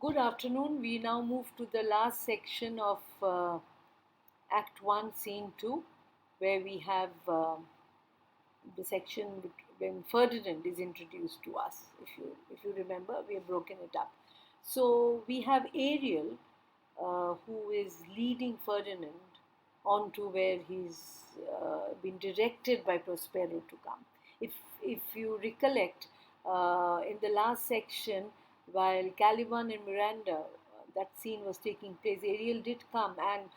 Good afternoon. We now move to the last section of Act 1, Scene 2, where we have the section when Ferdinand is introduced to us. If you remember, we have broken it up. So we have Ariel, who is leading Ferdinand on to where he's been directed by Prospero to come. If you recollect, in the last section, while Caliban and Miranda, that scene was taking place, Ariel did come and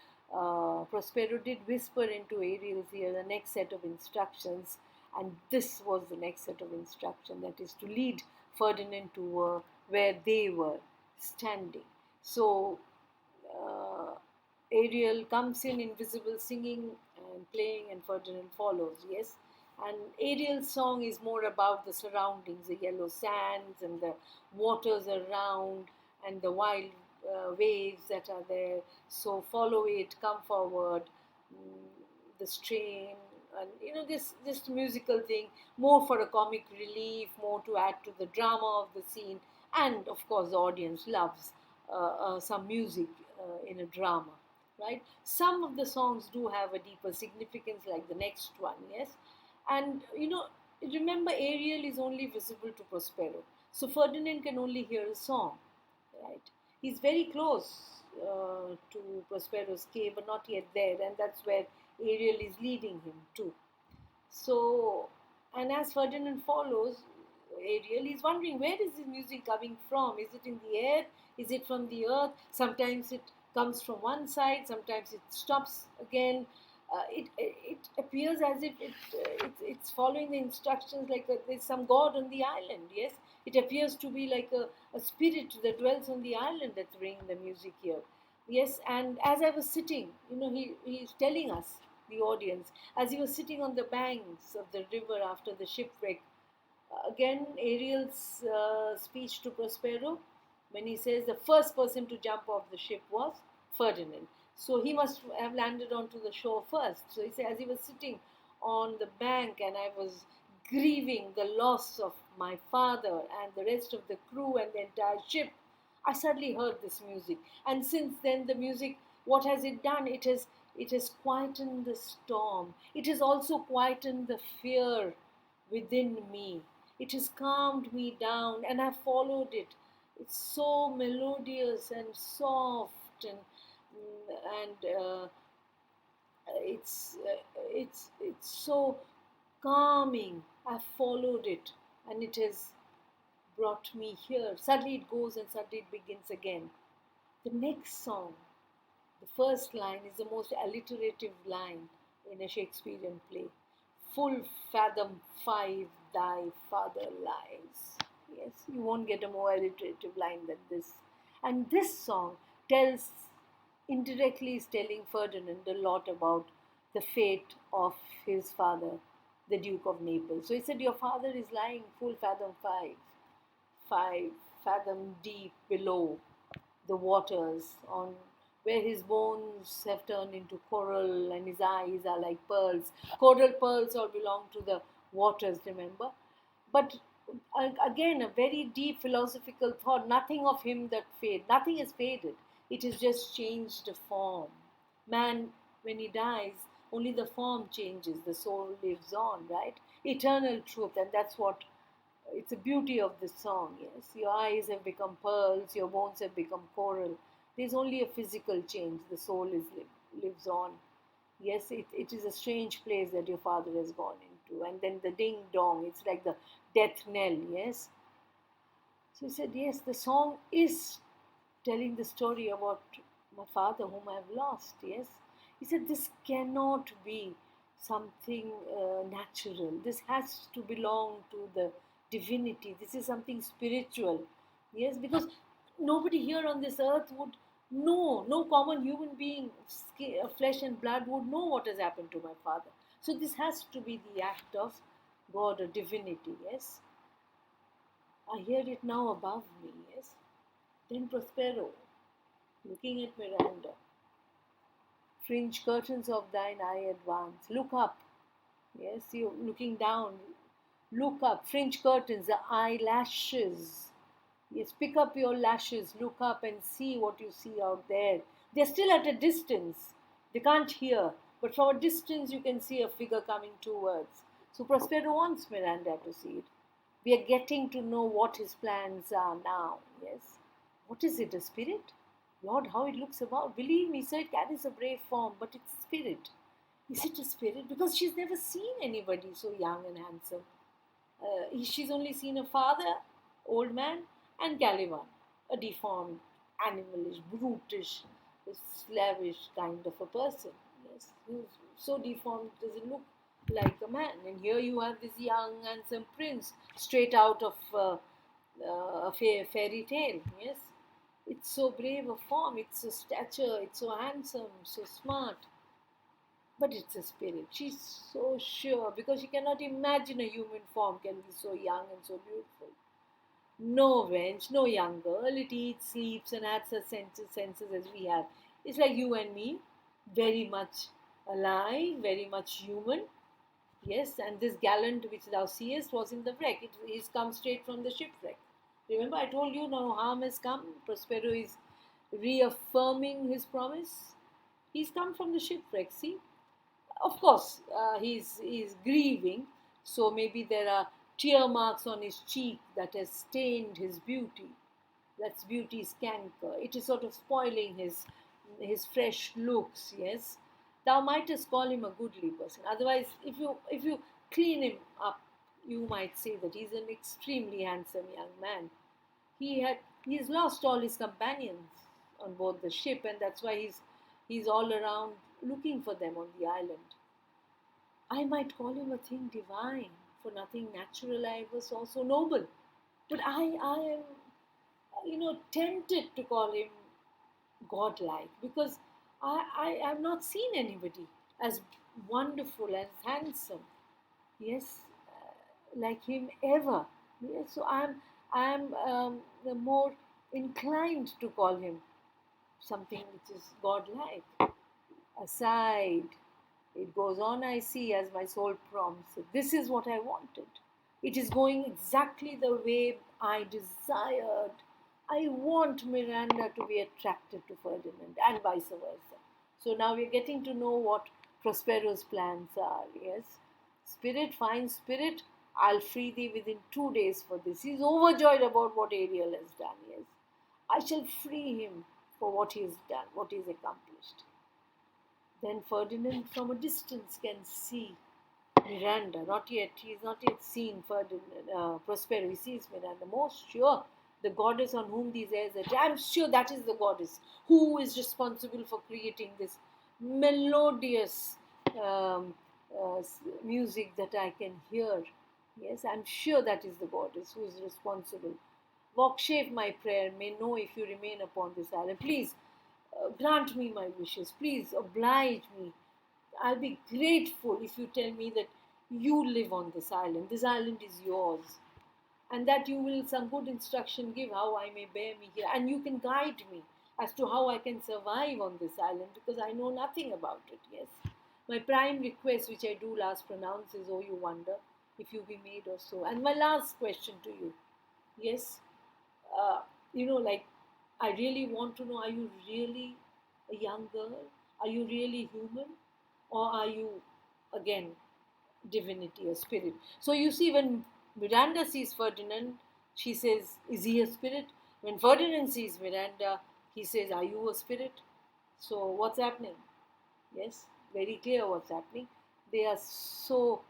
Prospero did whisper into Ariel's ear the next set of instructions, and this was the next set of instruction, that is to lead Ferdinand to where they were standing. So Ariel comes in invisible, singing and playing, and Ferdinand follows. Yes, and Ariel's song is more about the surroundings, the yellow sands and the waters around, and the wild waves that are there. So follow it, come forward, the strain, and this musical thing, more for a comic relief, more to add to the drama of the scene, and of course the audience loves some music in a drama, right? Some of the songs do have a deeper significance, like the next one, yes. And remember, Ariel is only visible to Prospero, so Ferdinand can only hear a song, right? He's very close to Prospero's cave, but not yet there, and that's where Ariel is leading him to. So, and as Ferdinand follows Ariel, he's wondering, where is this music coming from? Is it in the air? Is it from the earth? Sometimes it comes from one side, sometimes it stops again. It appears as if it's following the instructions, like there's some god on the island, yes? It appears to be like a spirit that dwells on the island that's bringing the music here. Yes, and as I was sitting, he's telling us, the audience, as he was sitting on the banks of the river after the shipwreck. Again, Ariel's speech to Prospero, when he says the first person to jump off the ship was Ferdinand. So he must have landed onto the shore first. So he said, as he was sitting on the bank and I was grieving the loss of my father and the rest of the crew and the entire ship, I suddenly heard this music. And since then, the music, what has it done? It has quietened the storm. It has also quietened the fear within me. It has calmed me down, and I followed it. It's so melodious and soft, and it's so calming. I followed it, and it has brought me here. Suddenly it goes, and suddenly it begins again. The next song, the first line, is the most alliterative line in a Shakespearean play. Full fathom 5 thy father lies. Yes, you won't get a more alliterative line than this. And this song tells, indirectly is telling Ferdinand a lot about the fate of his father, the Duke of Naples. So he said, your father is lying full fathom 5 fathom deep below the waters, on where his bones have turned into coral and his eyes are like pearls. Coral pearls all belong to the waters, remember? But again, a very deep philosophical thought. Nothing of him that fade, nothing has faded. It has just changed the form. Man, when he dies, only the form changes, the soul lives on, right? Eternal truth, and that's what, it's the beauty of this song, yes. Your eyes have become pearls, your bones have become coral. There's only a physical change, the soul lives on. Yes, it is a strange place that your father has gone into. And then the ding dong, it's like the death knell, yes. So he said, yes, the song is telling the story about my father whom I have lost, yes. He said, this cannot be something natural. This has to belong to the divinity. This is something spiritual, yes, because nobody here on this earth would know, no common human being, flesh and blood, would know what has happened to my father. So this has to be the act of God or divinity, yes. I hear it now above me, yes. Then Prospero, looking at Miranda, fringe curtains of thine eye advance, look up, yes, you're looking down, look up, fringe curtains, the eyelashes, Yes, pick up your lashes, look up and see what you see out there. They're still at a distance. They can't hear, but from a distance you can see a figure coming towards. So Prospero wants Miranda to see it. We are getting to know what his plans are now. Yes. What is it, a spirit? Lord, how it looks about. Believe me, sir, it carries a brave form, but it's a spirit. Is it a spirit? Because she's never seen anybody so young and handsome. She's only seen a father, old man, and Caliban, a deformed, animalish, brutish, slavish kind of a person. Yes, who's so deformed doesn't look like a man. And here you have this young, handsome prince, straight out of a fairy tale. Yes, it's so brave a form, it's a stature, it's so handsome, so smart. But it's a spirit. She's so sure because she cannot imagine a human form can be so young and so beautiful. No wench, no young girl. It eats, sleeps, and has her senses as we have. It's like you and me, very much alive, very much human. Yes, and this gallant which thou seest was in the wreck. He's come straight from the shipwreck. Remember, I told you no harm has come. Prospero is reaffirming his promise. He's come from the shipwreck, see? Of course, he's grieving, so maybe there are tear marks on his cheek that has stained his beauty. That's beauty's canker. It is sort of spoiling his fresh looks. Yes, thou mightest call him a goodly person. Otherwise, if you clean him up, you might say that he's an extremely handsome young man. He's lost all his companions on board the ship, and that's why he's all around looking for them on the island. I might call him a thing divine, for nothing natural I ever saw so noble. But I am, tempted to call him godlike because I have not seen anybody as wonderful, as handsome, yes, like him ever. Yes, so I'm more inclined to call him something which is godlike. Aside, it goes on, I see, as my soul prompts. This is what I wanted. It is going exactly the way I desired. I want Miranda to be attracted to Ferdinand and vice versa. So now we're getting to know what Prospero's plans are. Yes. Spirit, fine spirit, I'll free thee within 2 days for this. He's overjoyed about what Ariel has done. Yes. I shall free him for what he has done, what he has accomplished. Then Ferdinand from a distance can see Miranda. Not yet, he has not yet seen Prospero. He sees Miranda. Most sure, the goddess on whom these airs are. I'm sure that is the goddess who is responsible for creating this melodious um, music that I can hear. Yes, I'm sure that is the goddess who is responsible. Vouchsafe my prayer, may know if you remain upon this island. Please grant me my wishes. Please oblige me. I'll be grateful if you tell me that you live on this island. This island is yours. And that you will some good instruction give how I may bear me here. And you can guide me as to how I can survive on this island because I know nothing about it. Yes. My prime request, which I do last pronounce, is, oh, you wonder if you be made or so. And my last question to you, yes, uh, like, I really want to know, are you really a young girl? Are you really human? Or are you, again, divinity, a spirit? So you see, when Miranda sees Ferdinand, she says, is he a spirit? When Ferdinand sees Miranda, he says, are you a spirit? So what's happening? Yes, very clear what's happening. They are so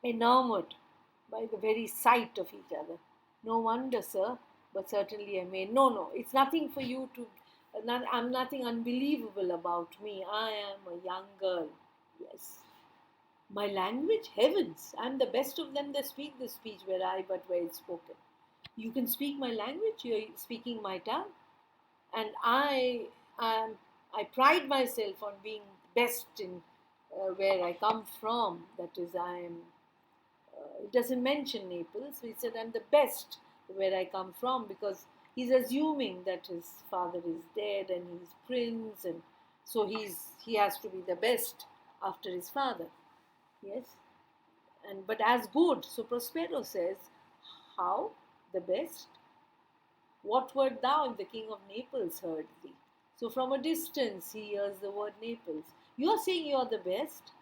enamored by the very sight of each other. No wonder, sir, but certainly I may. No, no, it's nothing for you to. I'm nothing unbelievable about me. I am a young girl. Yes. My language? Heavens! I'm the best of them that speak this speech where I but where it's spoken. You can speak my language, you're speaking my tongue. And I pride myself on being best in where I come from. That is, it doesn't mention Naples. He said, I'm the best where I come from because he's assuming that his father is dead and he's prince, and so he has to be the best after his father. Yes, but as good. So Prospero says, how? the best? What wert thou if the king of Naples heard thee? So from a distance he hears the word Naples. You are saying you are the best?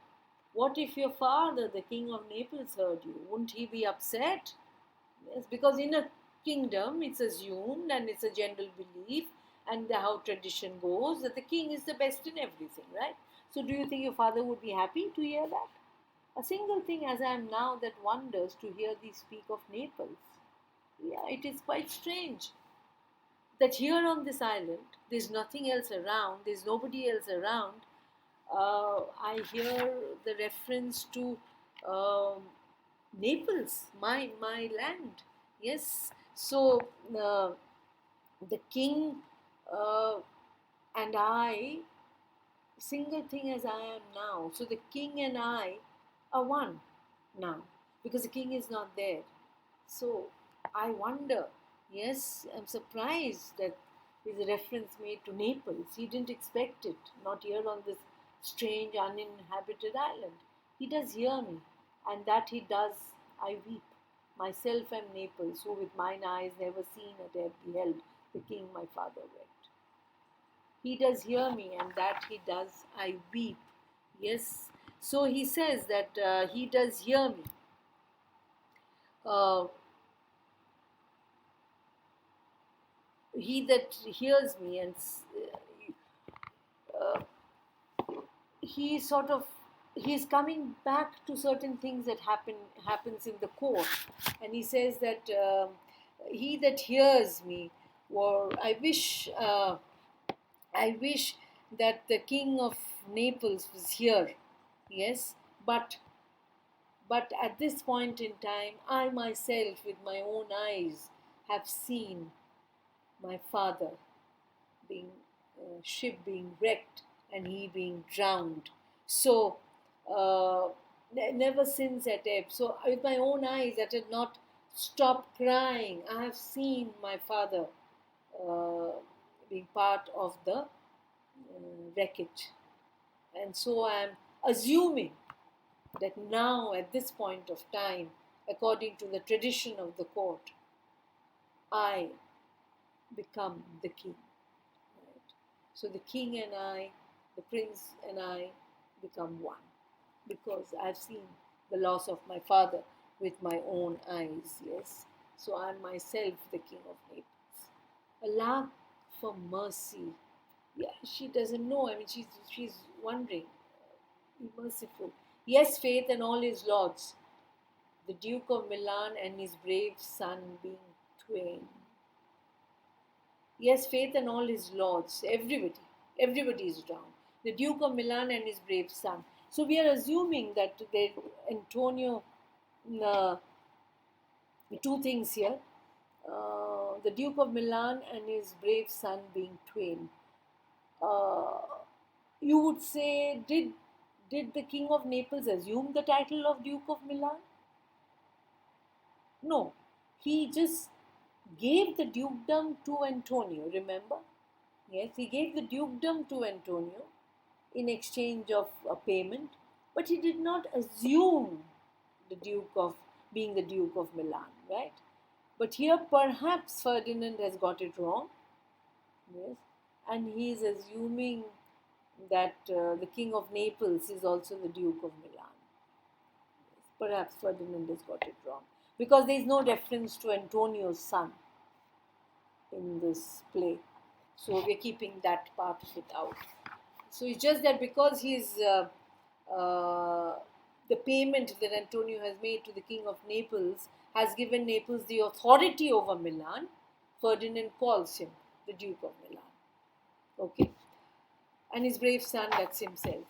What if your father, the king of Naples, heard you? Wouldn't he be upset? Yes, because in a kingdom it's assumed and it's a general belief and how tradition goes that the king is the best in everything, right? So do you think your father would be happy to hear that? A single thing as I am now that wonders to hear thee speak of Naples. Yeah, it is quite strange that here on this island, there's nothing else around, there's nobody else around. I hear the reference to um, Naples, my land. Yes, so uh, the king uh, and I, single thing as I am now. So the king and I are one now because the king is not there. So I wonder, yes, I'm surprised that there's a reference made to Naples. He didn't expect it, not here on this strange, uninhabited island. He does hear me, and that he does, I weep. Myself am Naples, who with mine eyes never seen or dare beheld the king my father wept. He does hear me, and that he does, I weep. Yes, so he says that he does hear me. Uh, he that hears me and uh, he sort of he's coming back to certain things that happens in the court, and he says that he that hears me, or I wish that the king of Naples was here. Yes, but at this point in time, I myself with my own eyes have seen my father being ship being wrecked and he being drowned. So never since at ebb. So with my own eyes, that had not stopped crying. I have seen my father uh, being part of the wreckage, and so I am assuming that now at this point of time, according to the tradition of the court, I become the king. Right? So the king and I, the prince and I become one because I've seen the loss of my father with my own eyes, yes. So I'm myself the king of Naples. Allah for mercy. Yeah, she doesn't know. I mean, she's wondering. Be merciful. Yes, faith and all his lords. The Duke of Milan and his brave son being twain. Yes, faith and all his lords, everybody is drowned. The Duke of Milan and his brave son. So we are assuming that Antonio, uh, two things here. The Duke of Milan and his brave son being twain. Uh, you would say, did the King of Naples assume the title of Duke of Milan? No, he just gave the dukedom to Antonio, remember? Yes, he gave the dukedom to Antonio in exchange of a payment, but he did not assume the Duke of being the Duke of Milan, right? But here perhaps Ferdinand has got it wrong, yes, and he is assuming that the King of Naples is also the Duke of Milan. Yes, perhaps Ferdinand has got it wrong because there is no reference to Antonio's son in this play. So we're keeping that part of it out. So it's just that because uh, the payment that Antonio has made to the King of Naples has given Naples the authority over Milan, Ferdinand calls him the Duke of Milan. Okay. And his brave son, that's himself.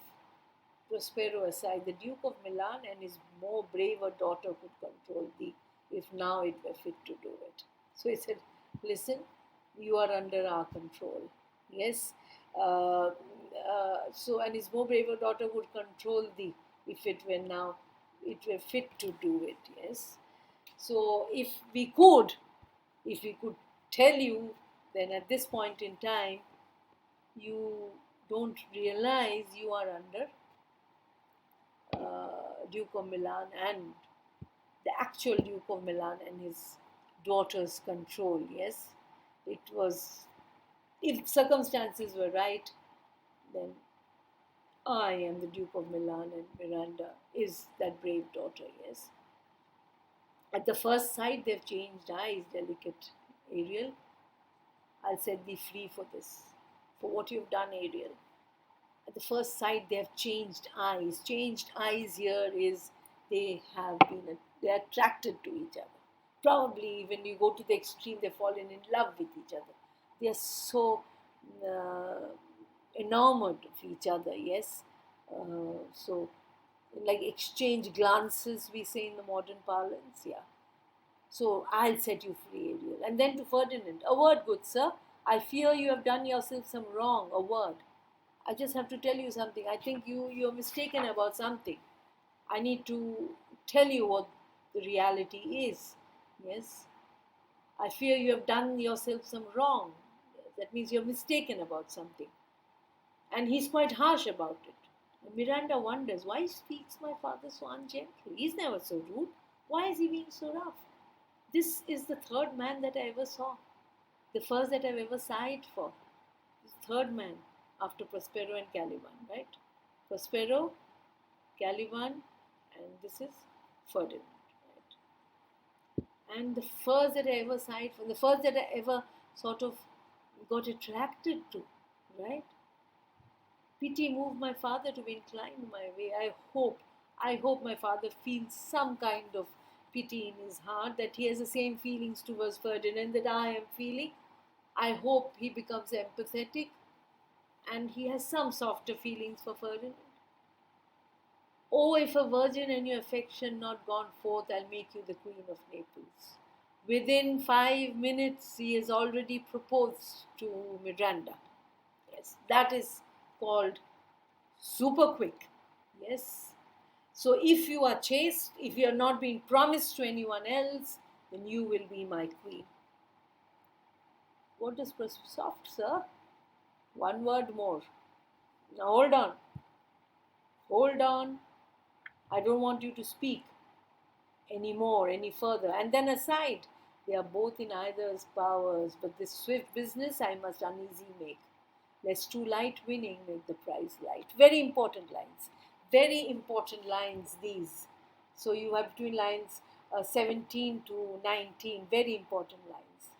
Prospero aside, the Duke of Milan and his more braver daughter could control thee, if now it were fit to do it. So he said, listen, you are under our control. Yes. So, and his more braver daughter would control thee, if it were fit to do it. Yes. So if we could tell you, then at this point in time, you don't realize you are under Duke of Milan and the actual Duke of Milan and his daughter's control. Yes, it was, if circumstances were right, then I am the Duke of Milan and Miranda is that brave daughter. Yes. At the first sight, they've changed eyes, delicate Ariel. I'll set thee free for this, for what you've done, Ariel. At the first sight, they have changed eyes. Changed eyes here is they're attracted to each other. Probably when you go to the extreme, they've fallen in love with each other. They are so uh, enamored of each other, yes. So, like exchange glances, we say in the modern parlance, yeah. So I'll set you free, Ariel. And then to Ferdinand, a word, good sir. I fear you have done yourself some wrong. A word. I just have to tell you something. I think you're mistaken about something. I need to tell you what the reality is. Yes. I fear you have done yourself some wrong. That means you're mistaken about something. And he's quite harsh about it. And Miranda wonders, why speaks my father so ungently? He's never so rude. Why is he being so rough? This is the third man that I ever saw. The first that I've ever sighed for. This third man after Prospero and Caliban, right? Prospero, Caliban, and this is Ferdinand, right? And the first that I ever sighed for, the first that I ever sort of got attracted to, right? Pity moved my father to be inclined my way. I hope my father feels some kind of pity in his heart, that he has the same feelings towards Ferdinand that I am feeling. I hope he becomes empathetic and he has some softer feelings for Ferdinand. Oh, if a virgin and your affection not gone forth, I'll make you the Queen of Naples. Within 5 minutes, he has already proposed to Miranda. Yes, that is called super quick. Yes. So if you are chaste, if you are not being promised to anyone else, then you will be my queen. What does soft, sir? One word more. Now hold on. Hold on. I don't want you to speak any more, any further. And then aside, they are both in either's powers, but this swift business I must uneasy make. Lest too light winning make the prize light. Very important lines. Very important lines these. So you have between lines 17 to 19, very important lines.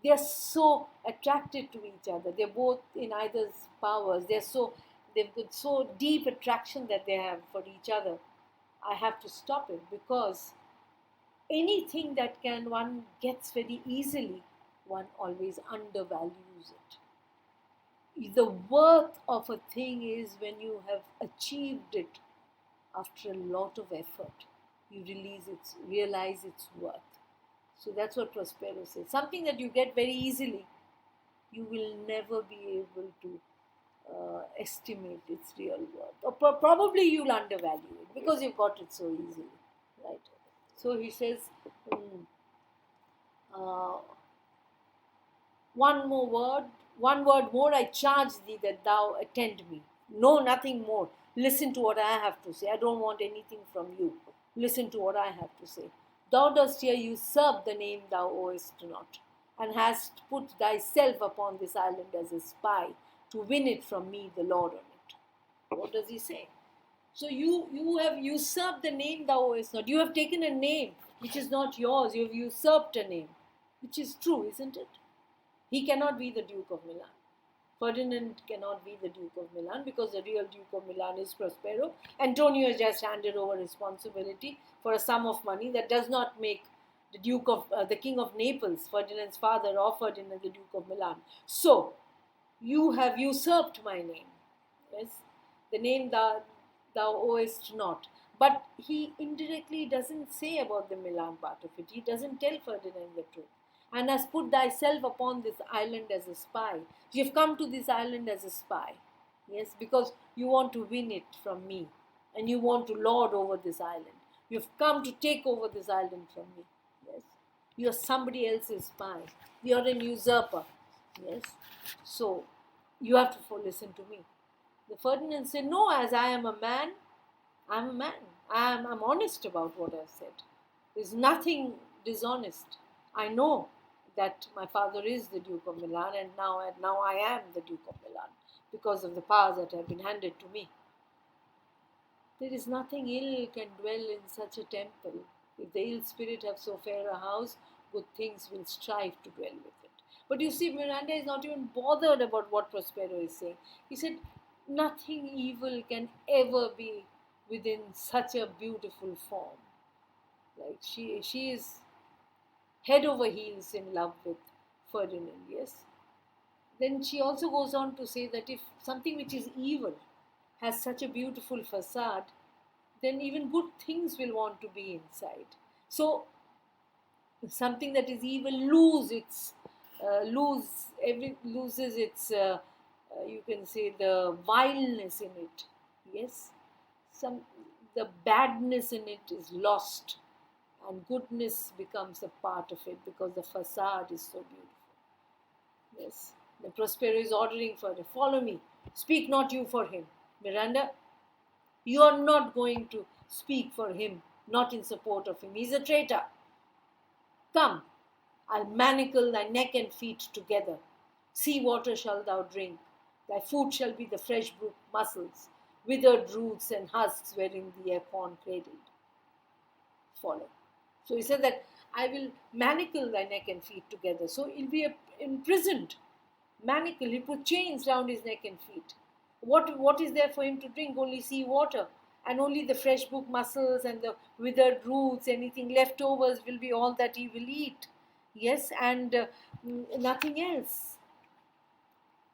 They are so attracted to each other. They're both in either's powers. They've got so deep attraction that they have for each other. I have to stop it because anything that can one gets very easily, one always undervalues it. The worth of a thing is when you have achieved it after a lot of effort. You realize its worth. So that's what Prospero says. Something that you get very easily, you will never be able to estimate its real worth. Or probably you'll undervalue it because you got it so easily, right? So he says, uh, one word more, I charge thee that thou attend me. No, nothing more. Listen to what I have to say. I don't want anything from you. Listen to what I have to say. Thou dost here usurp the name thou owest not, and hast put thyself upon this island as a spy to win it from me, the Lord on it. What does he say? So you have usurped the name thou owest not. You have taken a name which is not yours. You have usurped a name, which is true, isn't it? He cannot be the Duke of Milan. Ferdinand cannot be the Duke of Milan because the real Duke of Milan is Prospero. Antonio has just handed over responsibility for a sum of money that does not make the King of Naples, Ferdinand's father, or Ferdinand the Duke of Milan. So you have usurped my name. Yes, the name thou owest not. But he indirectly doesn't say about the Milan part of it. He doesn't tell Ferdinand the truth. And has put thyself upon this island as a spy. You've come to this island as a spy. Yes, because you want to win it from me. And you want to lord over this island. You've come to take over this island from me. Yes. You're somebody else's spy. You're an usurper. Yes. So you have to listen to me. The Ferdinand said, no, as I am a man, I'm a man. I'm honest about what I've said. There's nothing dishonest. I know that my father is the Duke of Milan, and now I am the Duke of Milan because of the powers that have been handed to me. There is nothing ill can dwell in such a temple. If the ill spirit have so fair a house, good things will strive to dwell with it. But you see, Miranda is not even bothered about what Prospero is saying. He said, nothing evil can ever be within such a beautiful form. Like she is head over heels in love with Ferdinand, yes. Then she also goes on to say that if something which is evil has such a beautiful facade, then even good things will want to be inside. So something that is evil loses its you can say the vileness in it. Yes, some the badness in it is lost, and goodness becomes a part of it because the facade is so beautiful. Yes, the Prospero is ordering further. Follow me. Speak not you for him, Miranda. You are not going to speak for him, not in support of him. He's a traitor. Come, I'll manacle thy neck and feet together. Sea water shalt thou drink. Thy food shall be the fresh brook mussels, withered roots and husks wherein the acorn cradled. Follow. So he said that I will manacle thy neck and feet together. So he'll be imprisoned. Manacle, he put chains round his neck and feet. What is there for him to drink? Only sea water. And only the fresh brook mussels and the withered roots, anything leftovers will be all that he will eat. Yes, and nothing else.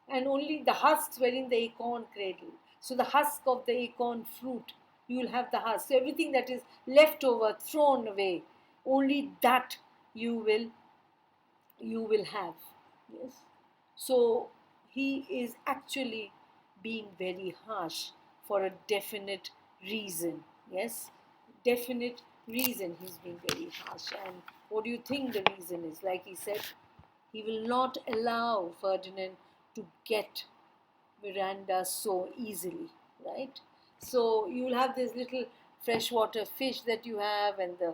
And only the husks wherein the acorn cradle. So the husk of the acorn fruit, you will have the husk. So everything that is left over, thrown away, only that you will have. Yes. So he is actually being very harsh for a definite reason. Yes, definite reason he's being very harsh. And what do you think the reason is? Like he said, he will not allow Ferdinand to get Miranda so easily, right? So you'll have this little freshwater fish that you have, and the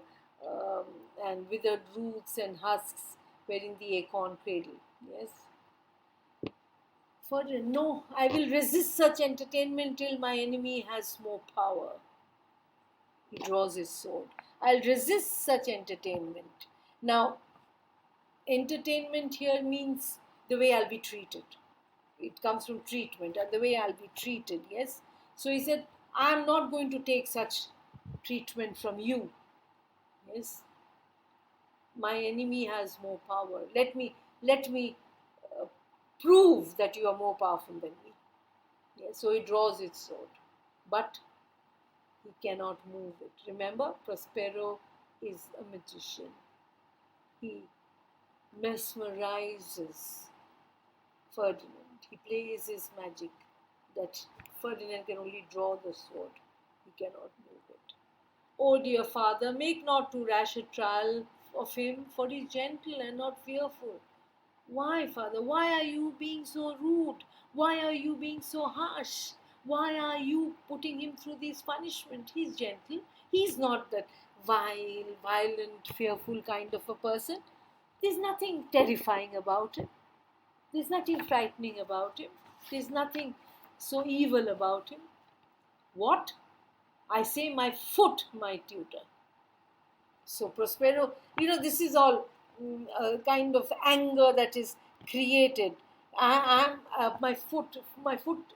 and withered roots and husks wherein the acorn cradle. Yes. Ferdinand, no, I will resist such entertainment till my enemy has more power. He draws his sword. I'll resist such entertainment. Now, entertainment here means the way I'll be treated. It comes from treatment, and the way I'll be treated, yes? So he said, I'm not going to take such treatment from you. Yes? My enemy has more power. Let me prove that you are more powerful than me. Yes? So he draws his sword. But he cannot move it. Remember, Prospero is a magician. He mesmerizes Ferdinand. He plays his magic that Ferdinand can only draw the sword. He cannot move it. Oh dear father, make not too rash a trial of him, for he is gentle and not fearful. Why, father? Why are you being so rude? Why are you being so harsh? Why are you putting him through this punishment? He's gentle. He's not that vile, violent, fearful kind of a person. There's nothing terrifying about him. There's nothing frightening about him. There's nothing so evil about him. What? I say my foot, my tutor. So Prospero, this is all a kind of anger that is created. My foot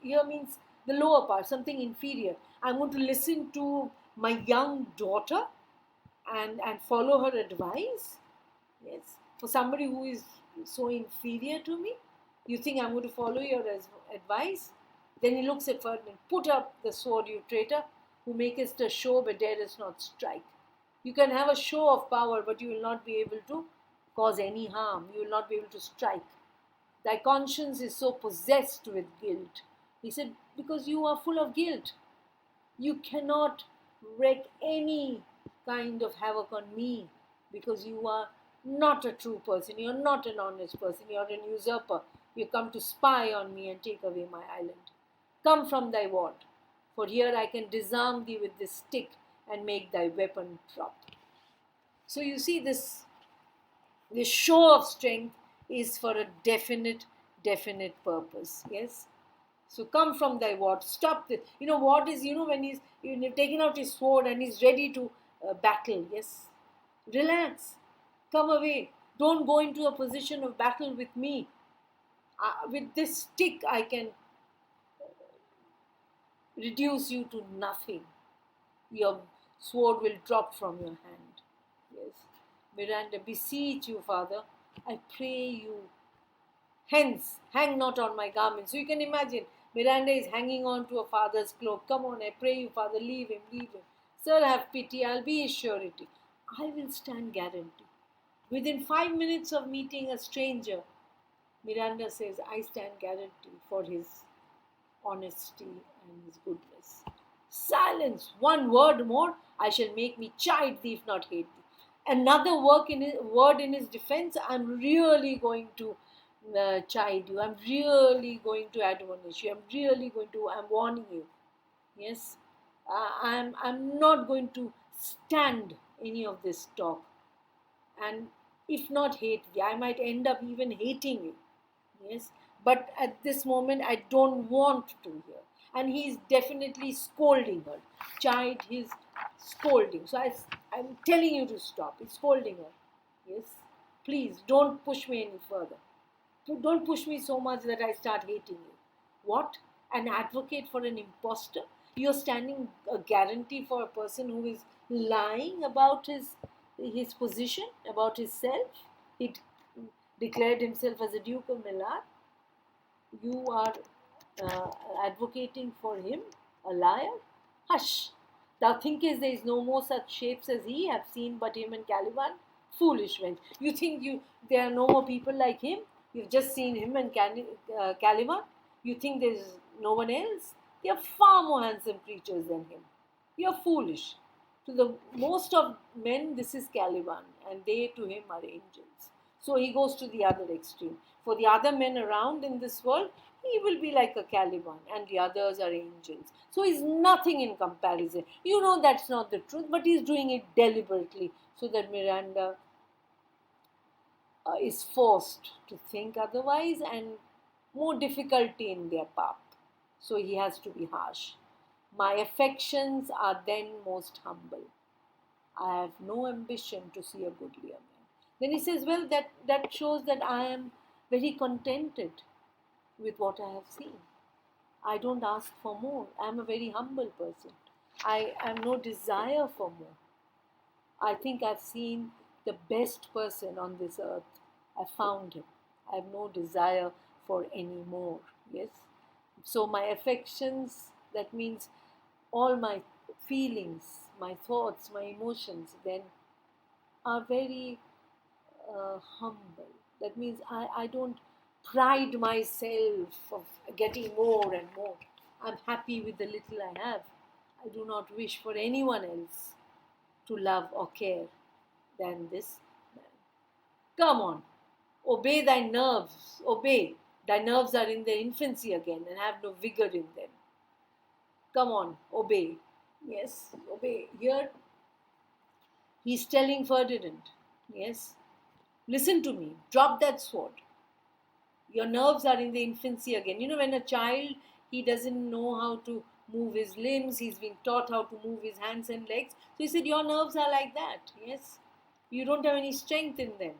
here means the lower part, something inferior. I'm going to listen to my young daughter and follow her advice. Yes, for somebody who is so inferior to me, you think I'm going to follow your advice? Then he looks at Ferdinand. Put up the sword, you traitor, who makest a show but darest not strike. You can have a show of power, but you will not be able to cause any harm. You will not be able to strike. Thy conscience is so possessed with guilt. He said, because you are full of guilt. You cannot wreak any kind of havoc on me because you are not a true person. You're not an honest person. You're an usurper. You come to spy on me and take away my island. Come from thy ward, for here I can disarm thee with this stick and make thy weapon drop. So you see this The show of strength is for a definite purpose. Yes. So come from thy ward. Stop this. What is, when he's taken out his sword and he's ready to battle. Yes. Relax. Come away. Don't go into a position of battle with me. With this stick, I can reduce you to nothing. Your sword will drop from your hand. Yes. Miranda, beseech you, Father, I pray you. Hence, hang not on my garment. So you can imagine, Miranda is hanging on to her father's cloak. Come on, I pray you, Father, leave him, leave him. Sir, have pity, I'll be his surety. I will stand guarantee. Within 5 minutes of meeting a stranger, Miranda says, I stand guarantee for his honesty and his goodness. Silence, one word more, I shall make me chide thee if not hate thee. Another word in his defense, I'm really going to chide you. I'm really going to admonish you. I'm warning you. Yes, I'm not going to stand any of this talk. And if not hate thee, I might end up even hating you. Yes, but at this moment, I don't want to hear. And he's definitely scolding her. Chide, he's scolding. So I'm telling you to stop. He's scolding her. Yes, please don't push me any further. Don't push me so much that I start hating you. What? An advocate for an impostor? You're standing a guarantee for a person who is lying about his position, about his self. He declared himself as a Duke of Milan. You are advocating for him, a liar? Hush! Thou thinkest there is no more such shapes as he have seen but him and Caliban? Foolish wench! You think there are no more people like him? You've just seen him and Caliban? You think there is no one else? They are far more handsome creatures than him. You are foolish. To the most of men, this is Caliban, and they to him are angels. So he goes to the other extreme. For the other men around in this world, he will be like a Caliban, and the others are angels. So he's nothing in comparison. You know that's not the truth, but he's doing it deliberately so that Miranda is forced to think otherwise and more difficulty in their path. So he has to be harsh. My affections are then most humble. I have no ambition to see a goodlier man. Then he says, well, that shows that I am very contented with what I have seen. I don't ask for more. I am a very humble person. I have no desire for more. I think I've seen the best person on this earth. I found him. I have no desire for any more. Yes. So my affections, that means all my feelings, my thoughts, my emotions, then are very humble. That means I don't pride myself of getting more and more. I'm happy with the little I have. I do not wish for anyone else to love or care than this man. Come on, obey thy nerves, obey. Thy nerves are in their infancy again and have no vigor in them. Come on, obey. Yes, obey. Here, he's telling Ferdinand, yes, listen to me, drop that sword. Your nerves are in the infancy again. When a child, he doesn't know how to move his limbs, he's been taught how to move his hands and legs. So he said, your nerves are like that, yes. You don't have any strength in them.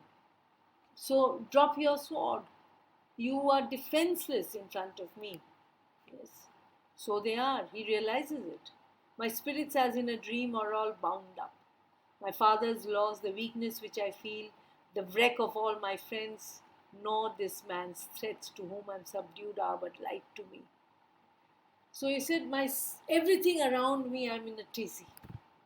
So drop your sword. You are defenseless in front of me. Yes. So they are. He realizes it. My spirits, as in a dream, are all bound up. My father's loss, the weakness which I feel, the wreck of all my friends, nor this man's threats to whom I'm subdued are but light to me. So he said, everything around me, I'm in a tizzy.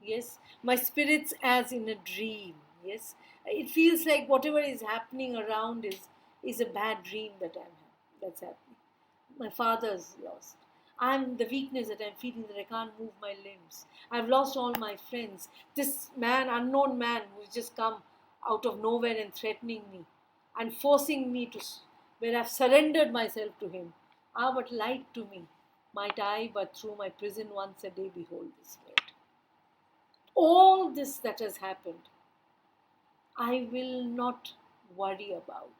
Yes. My spirits as in a dream. Yes. It feels like whatever is happening around is a bad dream that's happening. My father's lost. I'm the weakness that I'm feeling, that I can't move my limbs. I've lost all my friends. This man, unknown man, who's just come out of nowhere and threatening me and forcing me to, where I've surrendered myself to him, are but light to me. Might I but through my prison once a day behold this maid. All this that has happened, I will not worry about.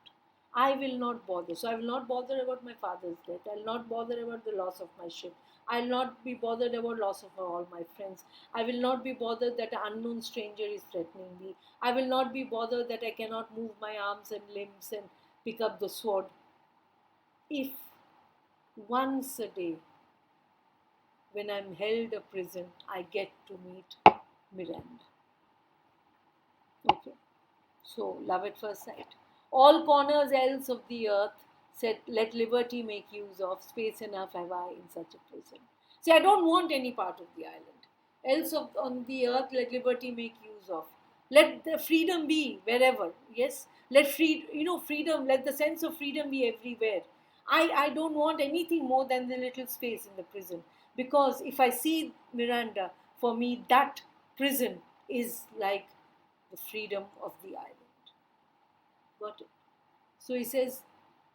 I will not bother. So I will not bother about my father's death. I'll not bother about the loss of my ship. I'll not be bothered about loss of all my friends. I will not be bothered that an unknown stranger is threatening me. I will not be bothered that I cannot move my arms and limbs and pick up the sword. If once a day, when I'm held a prison, I get to meet Miranda. Okay. So, love at first sight. All corners else of the earth said, let liberty make use of. Space enough have I in such a prison. See, I don't want any part of the island. Else on the earth, let liberty make use of. Let the freedom be wherever. Yes, let freedom. Let the sense of freedom be everywhere. I don't want anything more than the little space in the prison, because if I see Miranda, for me that prison is like the freedom of the island. Got it? So he says,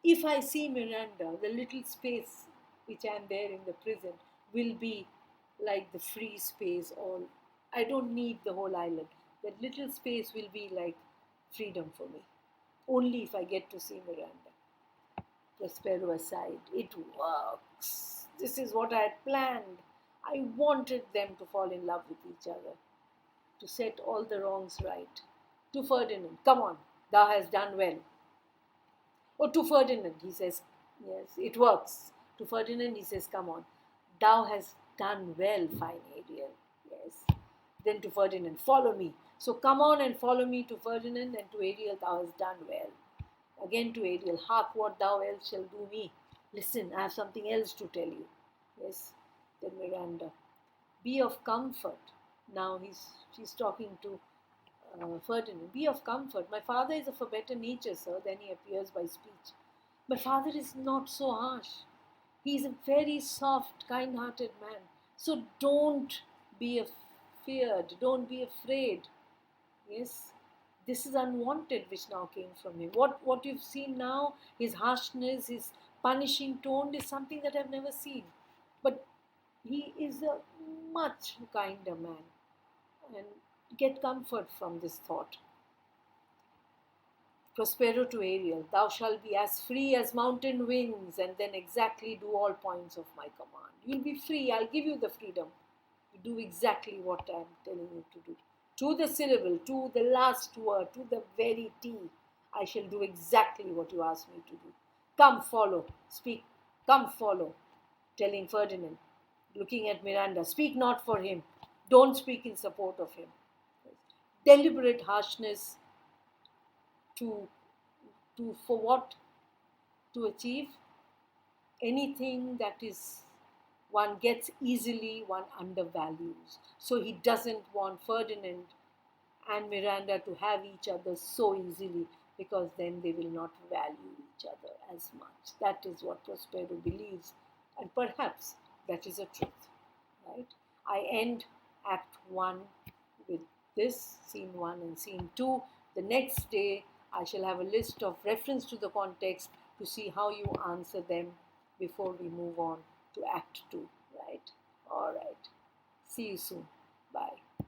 if I see Miranda, the little space which I am there in the prison will be like the free space. All I don't need the whole island. That little space will be like freedom for me. Only if I get to see Miranda. Prospero aside, it works. This is what I had planned. I wanted them to fall in love with each other, to set all the wrongs right. To Ferdinand, come on, thou hast done well. Or to Ferdinand, he says, yes, it works. To Ferdinand, he says, come on, thou hast done well, fine Ariel. Yes. Then to Ferdinand, follow me. So come on and follow me to Ferdinand, and to Ariel, thou hast done well. Again to Ariel, hark what thou else shall do me. Listen, I have something else to tell you. Yes. Then Miranda, be of comfort. Now she's talking to Ferdinand, be of comfort. My father is of a better nature, sir, than he appears by speech. My father is not so harsh. He is a very soft, kind-hearted man. So don't be feared. Don't be afraid. Yes, this is unwanted, which now came from him. What you've seen now, his harshness, his punishing tone, is something that I've never seen. But he is a much kinder man. And get comfort from this thought. Prospero to Ariel, thou shalt be as free as mountain winds, and then exactly do all points of my command. You'll be free, I'll give you the freedom to do exactly what I'm telling you to do. To the syllable, to the last word, to the very T, I shall do exactly what you ask me to do. Come, follow, speak, come, follow, telling Ferdinand, looking at Miranda, speak not for him, don't speak in support of him. Deliberate harshness to for what? To achieve anything that is one gets easily, one undervalues. So he doesn't want Ferdinand and Miranda to have each other so easily, because then they will not value each other as much. That is what Prospero believes, and perhaps that is a truth. Right? I end Act 1 with this, Scene 1 and Scene 2. The next day, I shall have a list of reference to the context to see how you answer them before we move on to Act 2. Right? All right. See you soon. Bye.